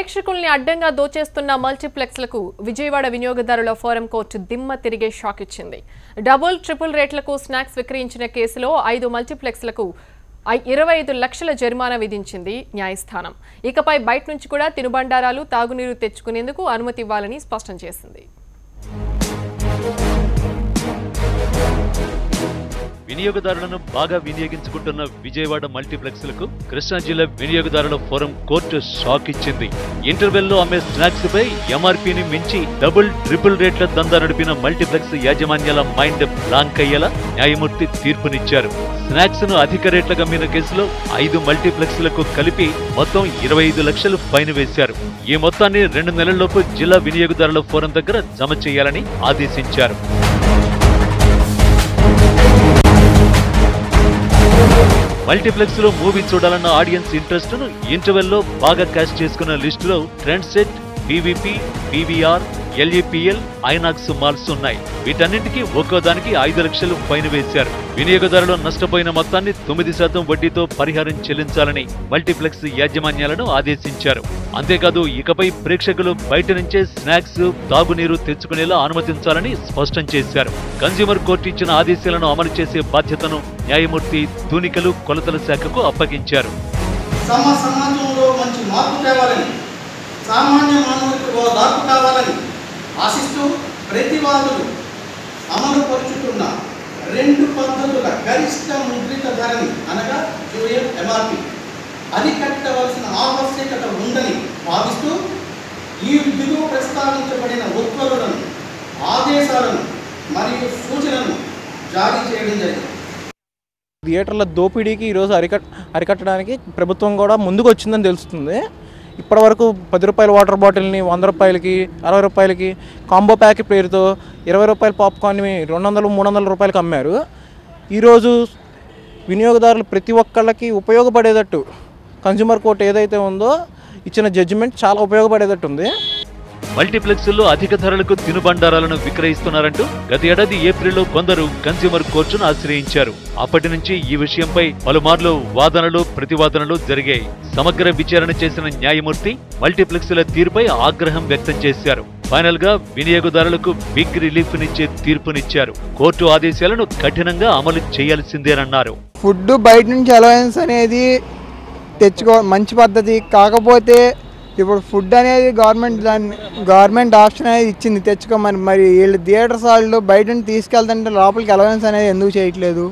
ప్రేక్షకుల్ని అడ్డంగా దోచేస్తున్న మల్టీప్లెక్స్లకు విజయవాడ వినియోగదారుల ఫోరం కోర్టు దిమ్మ తిరిగే షాక్ ఇచ్చింది. డబుల్ ట్రిపుల్ రేట్లకు స్నాక్స్ విక్రయించిన కేసులో 5 మల్టీప్లెక్స్లకు 25 లక్షల జరిమానా విధించింది న్యాయస్థానం. ఇకపై బయట నుంచి కూడా తినుబండారాలు, తాగునీరు తెచ్చుకునేందుకు అనుమతి ఇవ్వాలని స్పష్టం చేసింది. వినియోగదారులను బాగా వినియోగించుకుంటున్న విజయవాడ మల్టీప్లెక్స్లకు కృష్ణా జిల్లా వినియోగదారుల ఫోరం కోర్టు షాక్ ఇచ్చింది. ఇంటర్వెల్లో అమ్మే స్నాక్స్ పై ఎంఆర్పీని మించి డబుల్ ట్రిపుల్ రేట్ల దందా నడిపిన మల్టీప్లెక్స్ యాజమాన్యాల మైండ్ బ్లాంక్ అయ్యేలా న్యాయమూర్తి తీర్పునిచ్చారు. స్నాక్స్ ను అధిక రేట్లకు అమ్మిన కేసులో 5 మల్టీప్లెక్స్లకు కలిపి మొత్తం 25 లక్షలు ఫైన్ వేశారు. ఈ మొత్తాన్ని 2 నెలల్లోపు జిల్లా వినియోగదారుల ఫోరం దగ్గర జమ చేయాలని ఆదేశించారు. మల్టీప్లెక్స్ లో మూవీ చూడాలన్న ఆడియన్స్ ఇంట్రెస్ట్ ను ఇంటర్వెల్ లో బాగా క్యాష్ చేసుకున్న లిస్టులో trend set, PVP, PVR, LEPL, INOX malls ఉన్నాయి. వీటన్నింటికీ ఒక్కోదానికి 5 లక్షలు ఫైన్ వేశారు. వినియోగదారులు నష్టపోయిన మొత్తాన్ని 9% వడ్డీతో పరిహారం చెల్లించాలని మల్టీప్లెక్స్ యాజమాన్యాలను ఆదేశించారు. అంతేకాదు ఇకపై ప్రేక్షకులు బయట నుంచే స్నాక్స్, తాగునీరు తెచ్చుకునేలా అనుమతించాలని స్పష్టం చేశారు. కన్స్యూమర్ కోర్టు ఇచ్చిన ఆదేశాలను అమలు చేసే బాధ్యతను న్యాయమూర్తి తూనికలు, కొలతల శాఖకు అప్పగించారు. సమాజంలో మంచి మార్పు తేవాలని, సామాన్య మానవులకు దార్పు కావాలని ఆశిస్తూ ప్రతివాదులు అమలు పరుచుతున్న 2 పద్ధతుల గరిష్ట ముద్రిత ధరని అనగా ఎంఆర్పి అరికట్టవలసిన ఆవశ్యకత ఉందని భావిస్తూ ఈ దిగువ ప్రస్తావించబడిన ఉత్తర్వులను, ఆదేశాలను మరియు సూచనలను జారీ చేయడం జరిగింది. థియేటర్ల దోపిడీకి ఈరోజు అరికట్టడానికి ప్రభుత్వం కూడా ముందుకు వచ్చిందని తెలుస్తుంది. ఇప్పటివరకు 10 రూపాయల వాటర్ బాటిల్ని 100 రూపాయలకి, 60 రూపాయలకి, కాంబో ప్యాక్ పేరుతో 20 రూపాయల పాప్కార్న్ని 200-300 రూపాయలకి అమ్మారు. ఈరోజు వినియోగదారులు ప్రతి ఒక్కళ్ళకి ఉపయోగపడేటట్టు కన్స్యూమర్ కోర్టు ఏదైతే ఉందో ఇచ్చిన జడ్జిమెంట్ చాలా ఉపయోగపడేటట్టు ఉంది. మల్టీప్లెక్స్ లో అధిక ధరలకు తినుబండారాలను విక్రయిస్తున్నారంటూ గత ఏడాది ఏప్రిల్లో కొందరు కన్స్యూమర్ కోర్టును ఆశ్రయించారు. అప్పటి నుంచి ఈ విషయంపై పలుమార్లు వాదనలు, ప్రతివాదనలు జరిగాయి. సమగ్ర విచారణ చేసిన న్యాయమూర్తి మల్టీప్లెక్స్ల తీరుపై ఆగ్రహం వ్యక్తం చేశారు. ఫైనల్ గా వినియోగదారులకు బిగ్ రిలీఫ్ నిచ్చే తీర్పునిచ్చారు. కోర్టు ఆదేశాలను కఠినంగా అమలు చేయాల్సిందేనన్నారు. ఫుడ్ బయట నుంచి అలవెన్స్ అనేది తెచ్చుకో మంచి పద్ధతి, కాకపోతే ఇప్పుడు ఫుడ్ అనేది గవర్నమెంట్ ఆప్షన్ అనేది ఇచ్చింది తెచ్చుకోమని. మరి వీళ్ళు థియేటర్స్ వాళ్ళు బయట తీసుకెళ్తుంటే లోపలికి అలవెన్స్ అనేది ఎందుకు చేయట్లేదు?